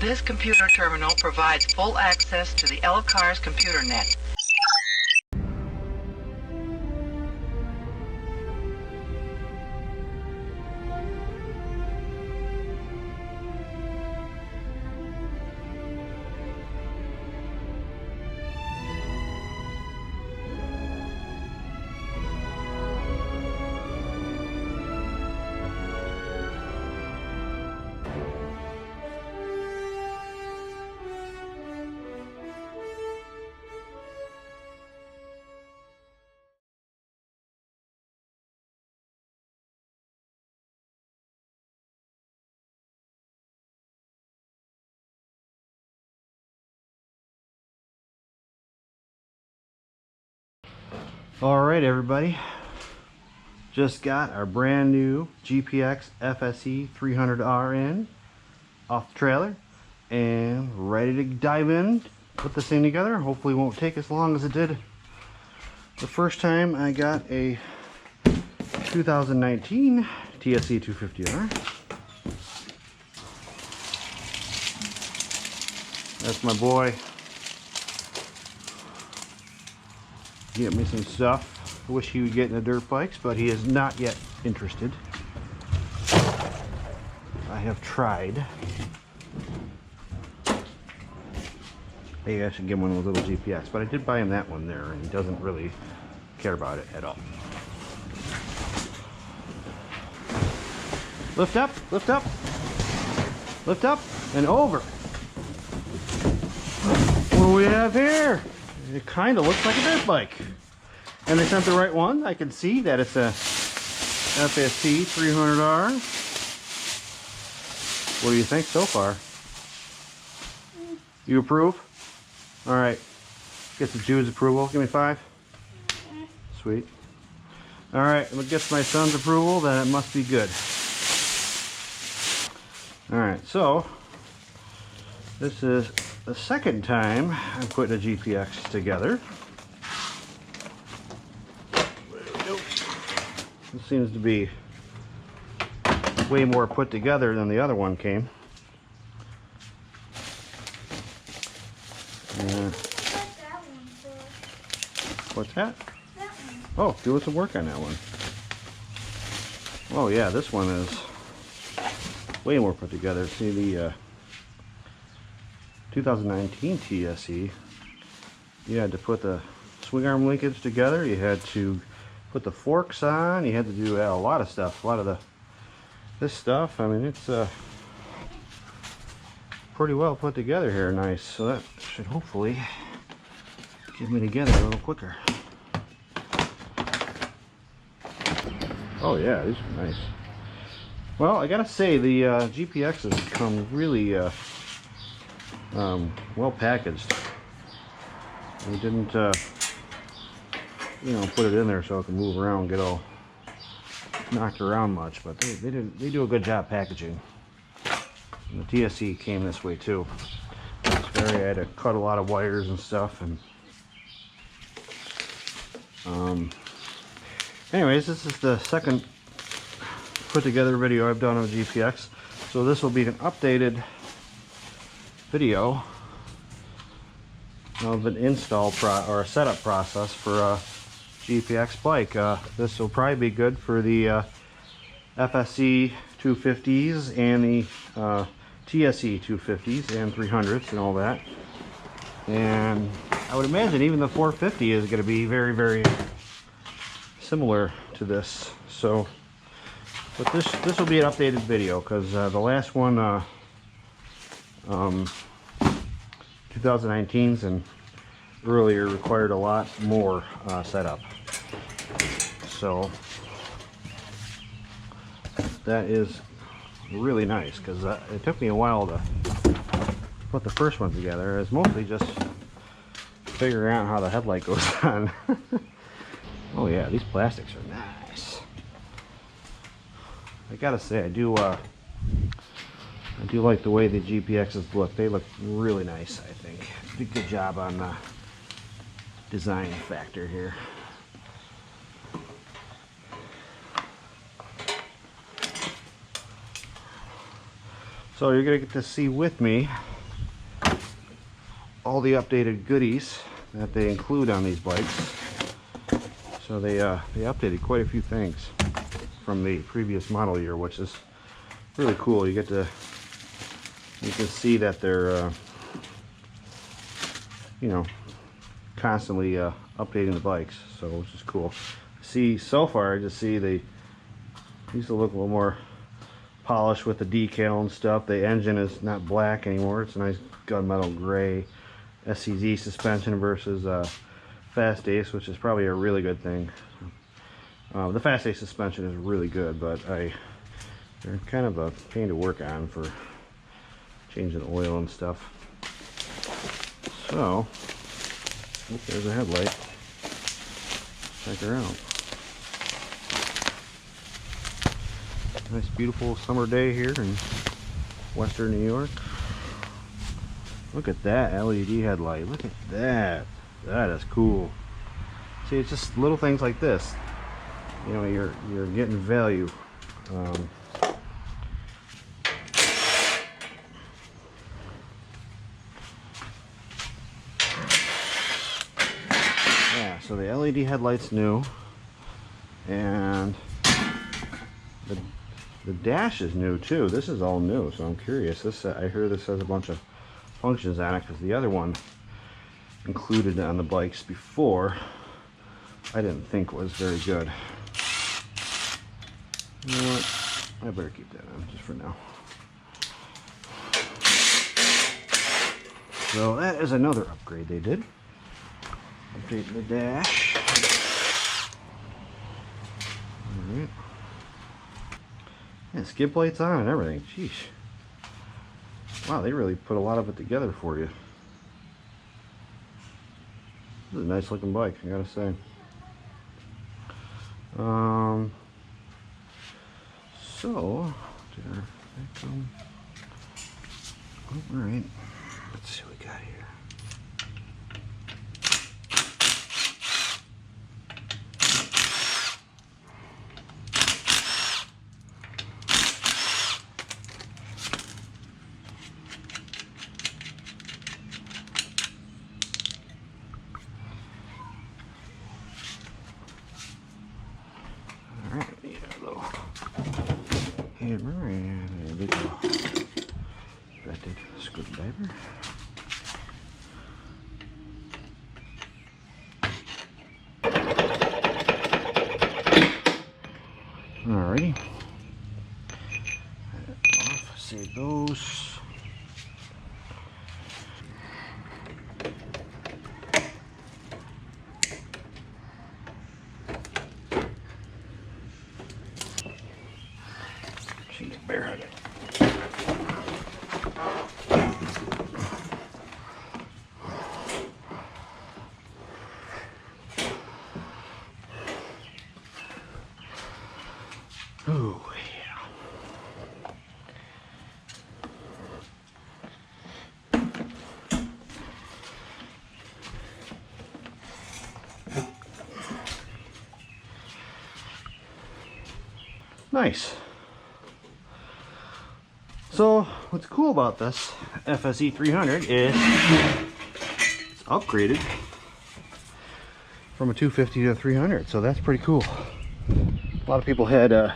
This computer terminal provides full access to the L-Car's computer net. Alright everybody, just got our brand new GPX FSE 300R in off the trailer and ready to dive in, put this thing together. Hopefully it won't take as long as it did the first time I got a 2019 TSE 250R. That's my boy. Get me some stuff. I wish he would get into dirt bikes, but he is not yet interested. I have tried. Maybe I should give him one of those little GPX, but I did buy him that one there, and he doesn't really care about it at all. Lift up, lift up, lift up, and over. What do we have here? It kind of looks like a dirt bike. And they sent the right one. I can see that it's a FSE 300R. What do you think so far? You approve? Alright. Get the Jew's approval. Give me 5. Sweet. Alright, if it gets my son's approval, then it must be good. Alright, so this is the second time I'm putting a GPX together. This seems to be way more put together than the other one came. What's that? Oh, doing some work on that one. Oh yeah, this one is way more put together. See the 2019 TSE, you had to put the swing arm linkage together, you had to put the forks on, you had to do a lot of stuff, a lot of this stuff. I mean, it's pretty well put together here, nice. So that should hopefully get me together a little quicker. Oh yeah, these are nice. Well, I gotta say the GPXs come really well packaged. We didn't you know, put it in there so it can move around and get all knocked around much, but they do a good job packaging. And the TSE came this way too. I had to cut a lot of wires and stuff, and anyways, this is the second put together video I've done of GPX, so this will be an updated video of an install or a setup process for a GPX bike. This will probably be good for the FSE 250s and the TSE 250s and 300s and all that. And I would imagine even the 450 is going to be very, very similar to this. So, but this will be an updated video because the last one, 2019s and earlier, required a lot more setup. So that is really nice because it took me a while to put the first one together. It's mostly just figuring out how the headlight goes on. Oh yeah, these plastics are nice. I gotta say, I do like the way the GPXs look. They look really nice, I think. Did a good job on the design factor here. So you're gonna get to see with me all the updated goodies that they include on these bikes. So they updated quite a few things from the previous model year, which is really cool. You can see that they're you know, constantly updating the bikes, so which is cool. See, so far I just see they used to look a little more polished with the decal and stuff. The engine is not black anymore, it's a nice gunmetal gray. SCZ suspension versus Fast Ace, which is probably a really good thing. The Fast Ace suspension is really good, but they're kind of a pain to work on for changing oil and stuff. So, oops, there's a headlight. Check her out. Nice beautiful summer day here in western New York. Look at that LED headlight. Look at that. That is cool. See, it's just little things like this. You know, you're getting value. Yeah, so the LED headlight's new, and the dash is new too. This is all new, so I'm curious. I hear this has a bunch of functions on it, because the other one included on the bikes before I didn't think was very good. You know what? I better keep that on just for now. So that is another upgrade they did. Update the dash. Alright. Yeah, skid plates on and everything. Sheesh. Wow, they really put a lot of it together for you. This is a nice looking bike, I gotta say. So, did our that come? Oh, alright. Let's see what we got here. Hammer and a little threaded screwdriver. Alrighty. Off, save those. She's bareheaded. Oh yeah. Nice. So what's cool about this FSE 300 is it's upgraded from a 250 to a 300, so that's pretty cool. A lot of people had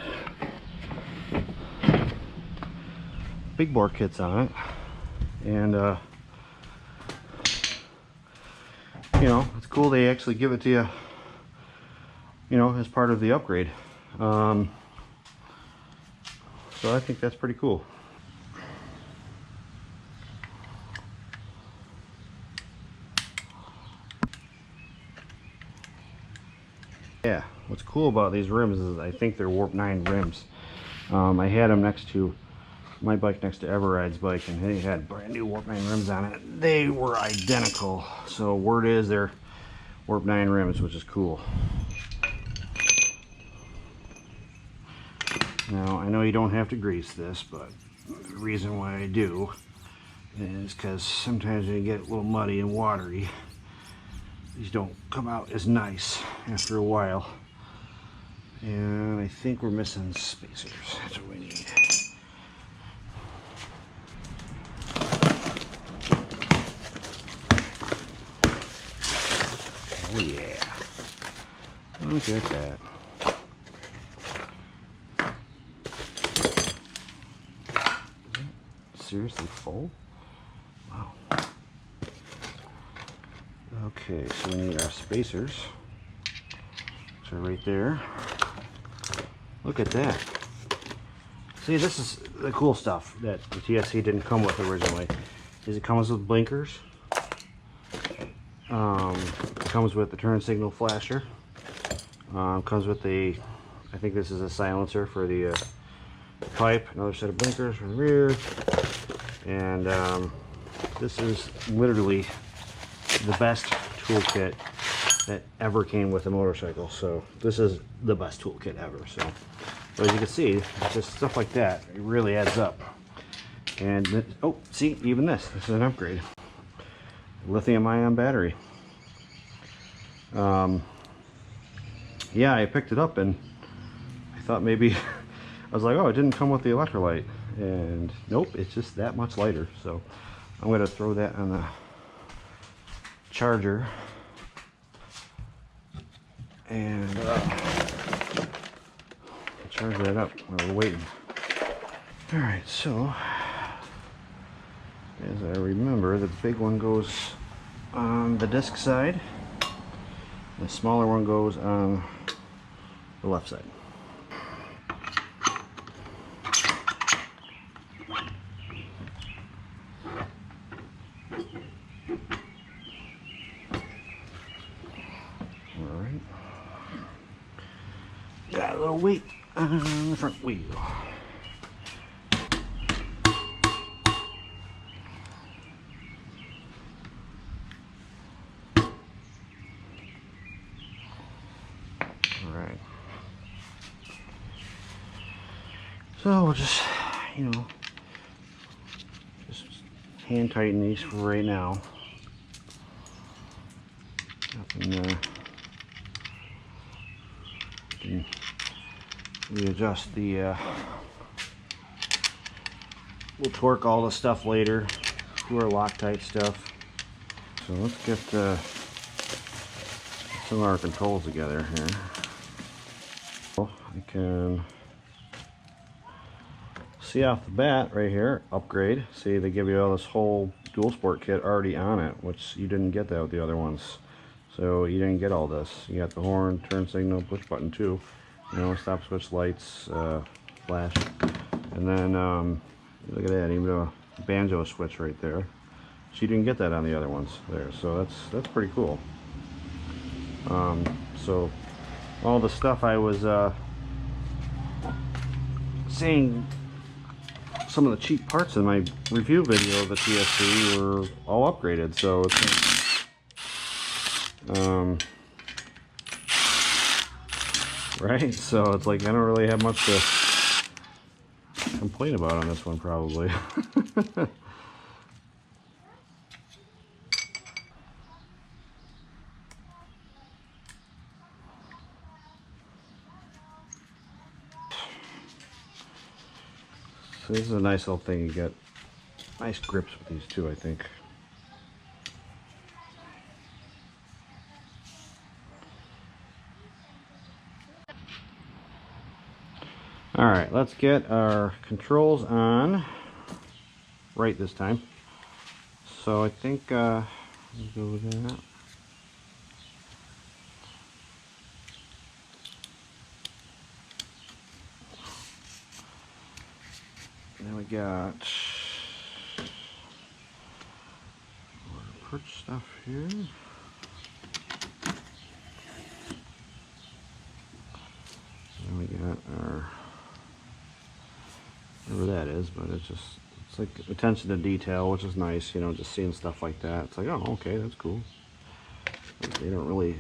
big bore kits on it, and you know, it's cool they actually give it to you, you know, as part of the upgrade. So I think that's pretty cool. Yeah, what's cool about these rims is I think they're Warp 9 rims. I had them next to my bike, next to Everride's bike, and they had brand new Warp 9 rims on it. They were identical. So word is they're Warp 9 rims, which is cool. Now, I know you don't have to grease this, but the reason why I do is because sometimes when you get a little muddy and watery, these don't come out as nice after a while. And I think we're missing spacers. That's what we need. Look at that. Seriously full? Wow. Okay, so we need our spacers, which are right there. Look at that. See, this is the cool stuff that the TSE didn't come with originally. Is it comes with blinkers. It comes with the turn signal flasher. Comes with the, I think this is a silencer for the pipe. Another set of blinkers for the rear. And this is literally the best toolkit that ever came with a motorcycle. So this is the best toolkit ever. So as you can see, it's just stuff like that. It really adds up. And oh, see, even this is an upgrade. Lithium-ion battery. Yeah, I picked it up and I thought maybe I was like, oh, it didn't come with the electrolyte, and nope, it's just that much lighter. So I'm going to throw that on the charger and charge that up while we're waiting. All right, so as I remember, the big one goes on the disc side, the smaller one goes on the left side. Alright. Got a little weight on the front wheel. Alright. So we'll just, you know, just hand tighten these for right now. And readjust the we'll torque all the stuff later, do our Loctite stuff. So let's get some of our controls together here. I can see off the bat right here, upgrade. See, they give you all this whole dual sport kit already on it, which you didn't get that with the other ones. So you didn't get all this. You got the horn, turn signal, push button 2, you know, stop switch lights, flash, and then look at that, even a banjo switch right there. So you didn't get that on the other ones there. So that's pretty cool. So all the stuff I was saying, some of the cheap parts in my review video of the TSE were all upgraded. So it's right, so it's like I don't really have much to complain about on this one, probably. So this is a nice little thing. You get nice grips with these too, I think. All right, let's get our controls on right this time. So I think we'll go with that. Then we got our perch stuff here. Then we got our, whatever that is, but it's like attention to detail, which is nice, you know, just seeing stuff like that. It's like, oh, okay, that's cool. They don't really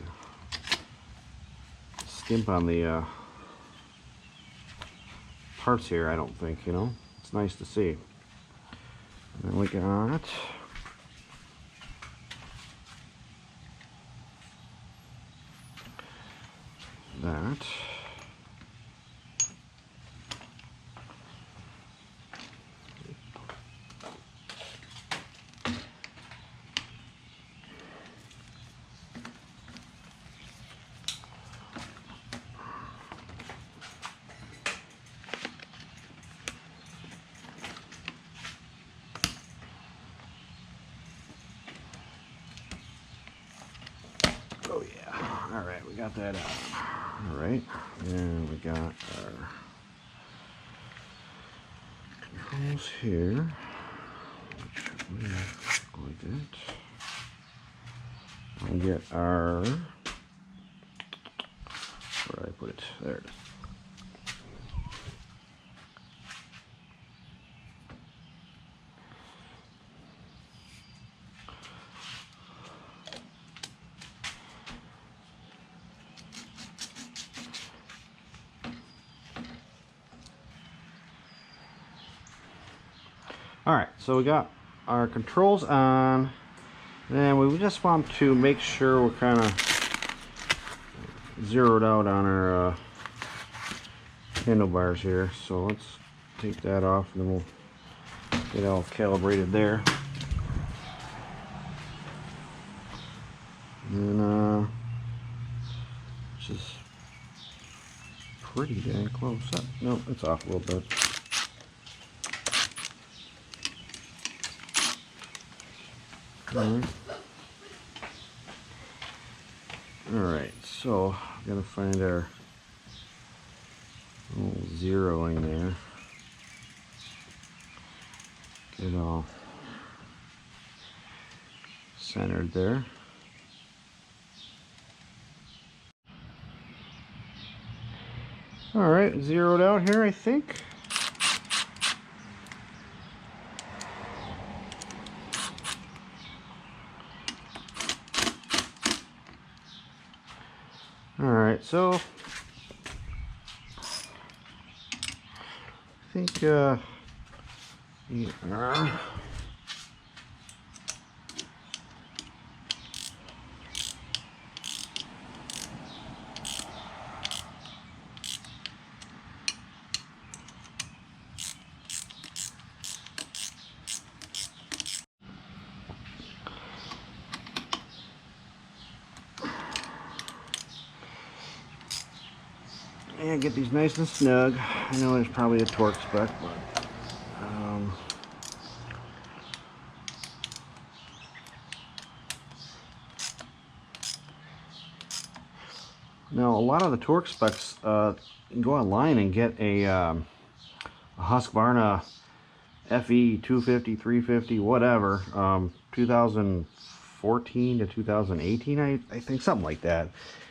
skimp on the parts here, I don't think, you know. It's nice to see. And then we got that. All right, we got that on. All right, and we got our controls here. Which we like that. I'll get our, where did I put it? There it is. All right, so we got our controls on, and we just want to make sure we're kind of zeroed out on our handlebars here. So let's take that off, and then we'll get it all calibrated there. And which is pretty dang close. Oh, no, it's off a little bit. Alright, so I'm gonna find our little zeroing there. Get it all centered there. Alright, zeroed out here, I think. Alright, so I think and get these nice and snug. I know there's probably a torque spec, but now a lot of the torque specs, you can go online and get a Husqvarna FE 250, 350, whatever, 2014 to 2018, I think, something like that.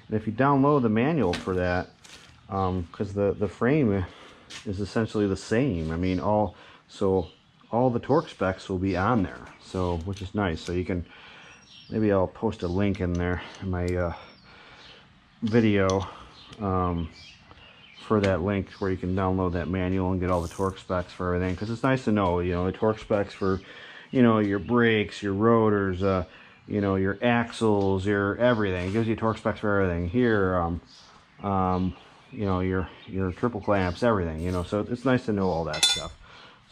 And if you download the manual for that, because the frame is essentially the same. I mean, all the torque specs will be on there, so which is nice. So you can, maybe I'll post a link in there in my video for that link where you can download that manual and get all the torque specs for everything, because it's nice to know, you know, the torque specs for, you know, your brakes, your rotors, you know, your axles, your everything. It gives you torque specs for everything here. You know, your triple clamps, everything, you know, so it's nice to know all that stuff.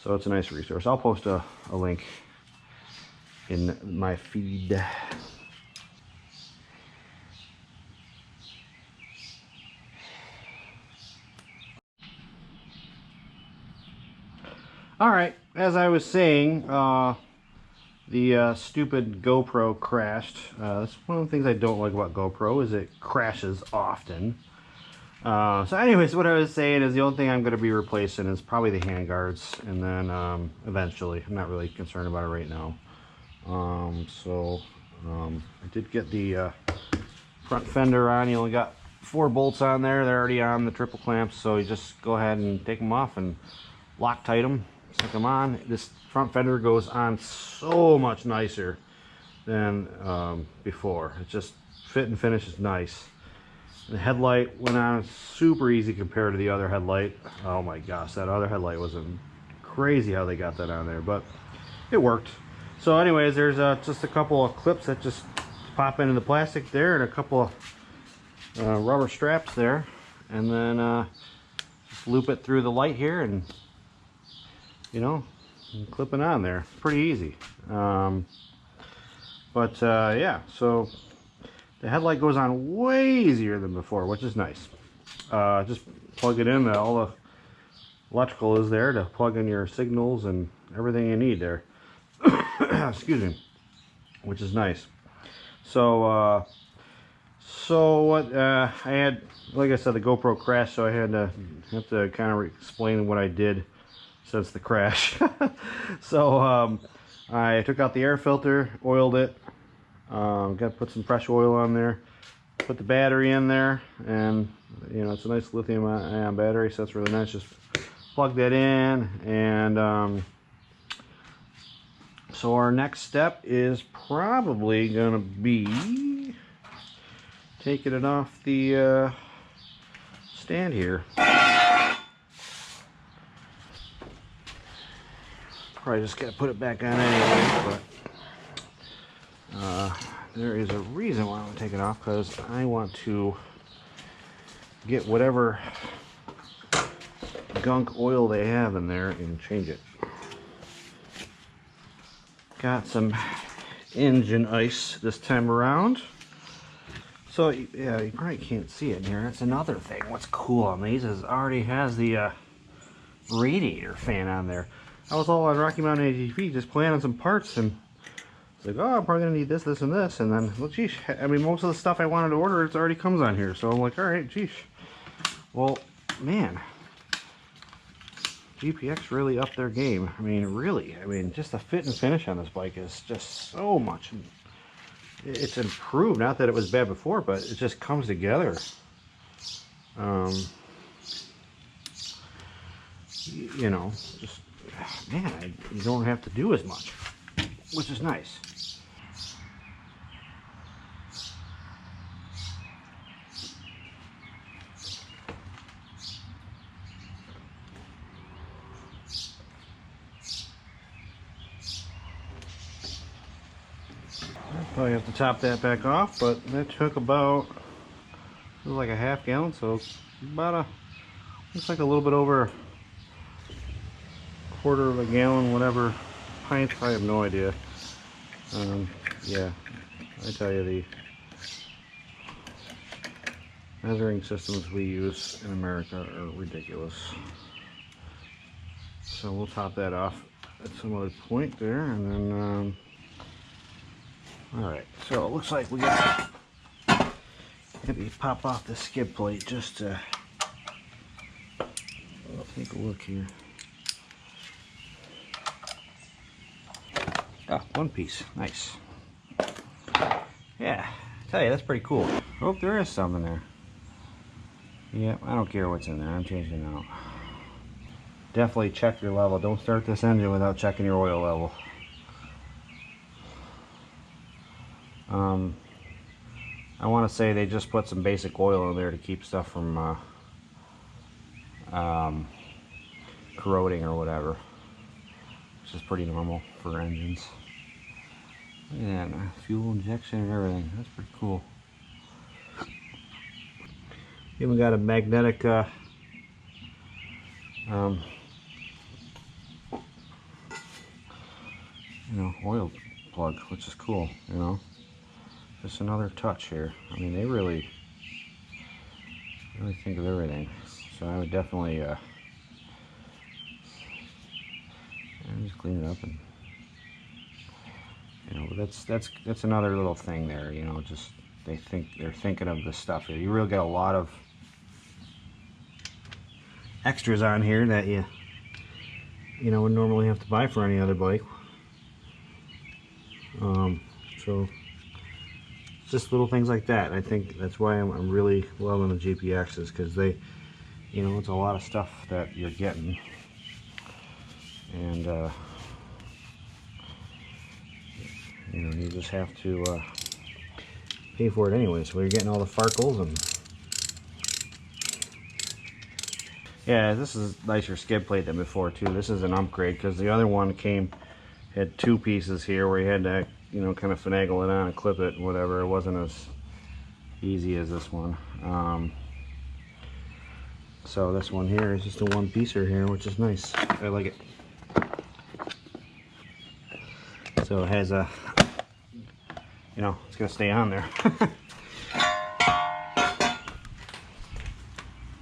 So it's a nice resource. I'll post a link in my feed. Alright, as I was saying, the stupid GoPro crashed. That's one of the things I don't like about GoPro, is it crashes often. So anyways, what I was saying is the only thing I'm going to be replacing is probably the handguards, and then eventually. I'm not really concerned about it right now. I did get the front fender on. You only got 4 bolts on there. They're already on the triple clamps, so you just go ahead and take them off and Loctite them, stick them on. This front fender goes on so much nicer than before. It just fit and finish is nice. The headlight went on super easy compared to the other headlight. Oh my gosh, that other headlight was crazy how they got that on there, but it worked. So anyways, there's just a couple of clips that just pop into the plastic there, and a couple of rubber straps there, and then just loop it through the light here, and you know, and clip it on there. Pretty easy. Yeah, so the headlight goes on way easier than before, which is nice. Just plug it in. All the electrical is there to plug in your signals and everything you need there. Excuse me. Which is nice. So So what I had, like I said, the GoPro crashed, so I had to kind of explain what I did since the crash. So I took out the air filter, oiled it, got to put some fresh oil on there, put the battery in there, and you know, it's a nice lithium-ion battery, so that's really nice. Just plug that in, and so our next step is probably gonna be taking it off the stand here. Probably just gotta put it back on anyway, but there is a reason why I'm gonna take it off, because I want to get whatever gunk oil they have in there and change it. Got some engine ice this time around. So yeah, you probably can't see it in here. That's another thing. What's cool on these is it already has the radiator fan on there. I was all on Rocky Mountain ATV just planning some parts, and it's like, oh, I'm probably gonna need this, this, and this, and then, well, geez, I mean, most of the stuff I wanted to order, it already comes on here. So I'm like, all right, geez. Well, man, GPX really upped their game. I mean, really. I mean, just the fit and finish on this bike is just so much. It's improved. Not that it was bad before, but it just comes together. You know, just, man, you don't have to do as much, which is nice. Probably have to top that back off, but that took about, it was like a half gallon, so about a, looks like a little bit over a quarter of a gallon, whatever pints. I have no idea. Yeah, I tell you, the measuring systems we use in America are ridiculous. So we'll top that off at some other point there, and then alright, so it looks like we got to maybe pop off the skid plate just to take a look here. Oh, one piece. Nice. Yeah, I tell you, that's pretty cool. Oh, there is some in there. Yeah, I don't care what's in there. I'm changing it out. Definitely check your level. Don't start this engine without checking your oil level. I want to say they just put some basic oil in there to keep stuff from corroding or whatever, which is pretty normal for engines. Yeah, fuel injection and everything. That's pretty cool. Even got a magnetic you know, oil plug, which is cool, you know. Just another touch here. I mean, they really think of everything. So I would definitely just clean it up, and you know, that's another little thing there, you know, just they're thinking of the stuff here. You really got a lot of extras on here that you know would normally have to buy for any other bike. So just little things like that. I think that's why I'm really loving the GPXs, because they, you know, it's a lot of stuff that you're getting, and you know, you just have to pay for it anyway. So you're getting all the farkles, and yeah, this is nicer skid plate than before too. This is an upgrade, because the other one had two pieces here where you had to, you know, kind of finagle it on and clip it and whatever. It wasn't as easy as this one. So this one here is just a one-piecer here, which is nice. I like it. So it has a, you know, it's gonna stay on there.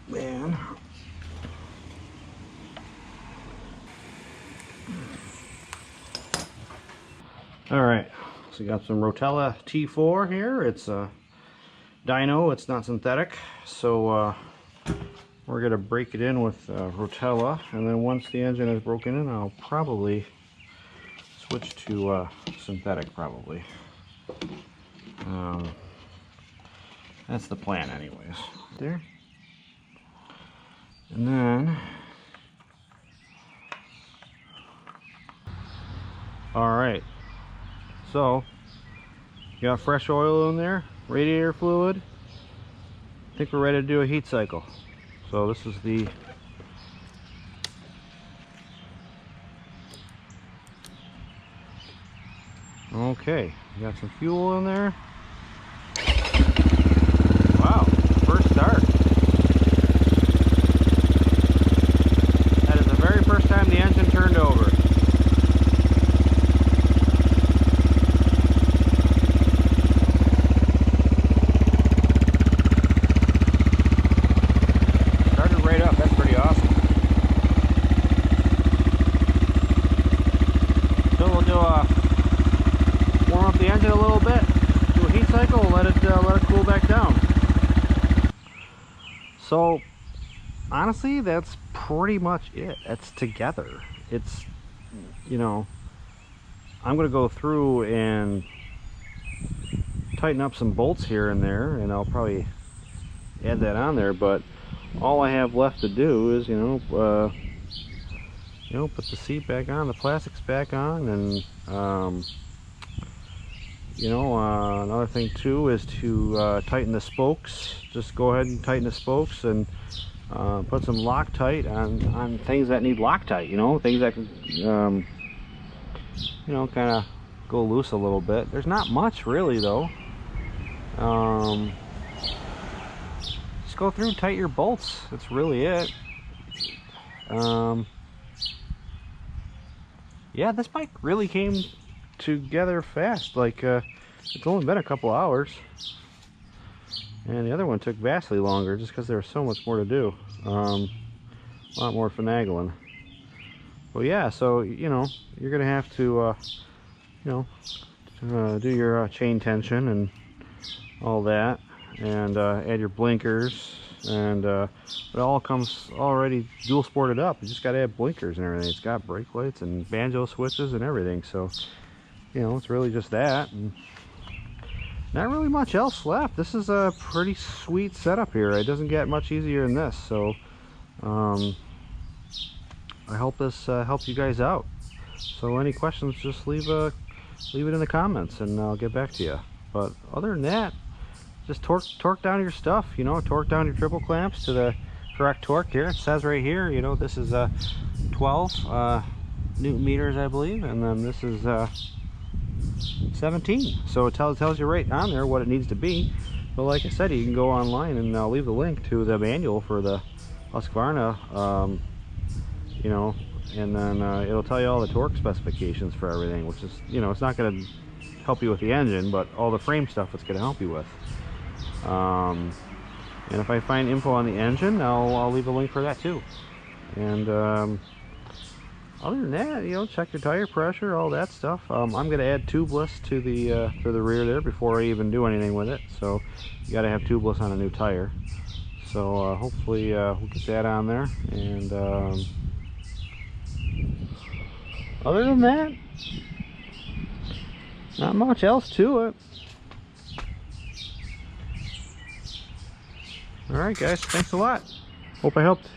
Man. All right, so we got some Rotella T4 here. It's dyno, it's not synthetic, so we're going to break it in with Rotella, and then once the engine is broken in, I'll probably switch to synthetic, probably. That's the plan anyways. There. And then, alright, so you got fresh oil in there, radiator fluid. I think we're ready to do a heat cycle. So this is the okay, you got some fuel in there. Wow, first start. That is the very first time the engine turned over. Started right up, that's pretty awesome. So we'll do warm up the engine a little bit, do a heat cycle, let it cool back down. So honestly, that's pretty much it. It's together. It's, you know, I'm gonna go through and tighten up some bolts here and there, and I'll probably add that on there, but all I have left to do is, put the seat back on, the plastics back on, and another thing too is to tighten the spokes. Just go ahead and tighten the spokes and put some Loctite on things that need Loctite, things that can kind of go loose a little bit. There's not much really though. Just go through and tighten your bolts. That's really it. Yeah, this bike really came together fast. Like it's only been a couple hours, and the other one took vastly longer just because there was so much more to do. A lot more finagling. But yeah, so you're gonna have to do your chain tension and all that, and add your blinkers, and it all comes already dual sported up. You just got to add blinkers and everything. It's got brake lights and banjo switches and everything, so it's really just that, and not really much else left. This is a pretty sweet setup here. It doesn't get much easier than this, so I hope this helps you guys out. So any questions, just leave it in the comments and I'll get back to you. But other than that, just torque down your stuff, torque down your triple clamps to the correct torque here. It says right here, this is 12 Newton meters, I believe, and then this is 17. So it tells you right on there what it needs to be. But like I said, you can go online, and I'll leave the link to the manual for the Husqvarna, and then it'll tell you all the torque specifications for everything, which is, it's not going to help you with the engine, but all the frame stuff it's going to help you with. And if I find info on the engine, I'll leave a link for that too. And other than that, check your tire pressure, all that stuff. I'm going to add tubeless to the rear there before I even do anything with it. So you got to have tubeless on a new tire. So hopefully we'll get that on there. And other than that, not much else to it. Alright guys, thanks a lot. Hope I helped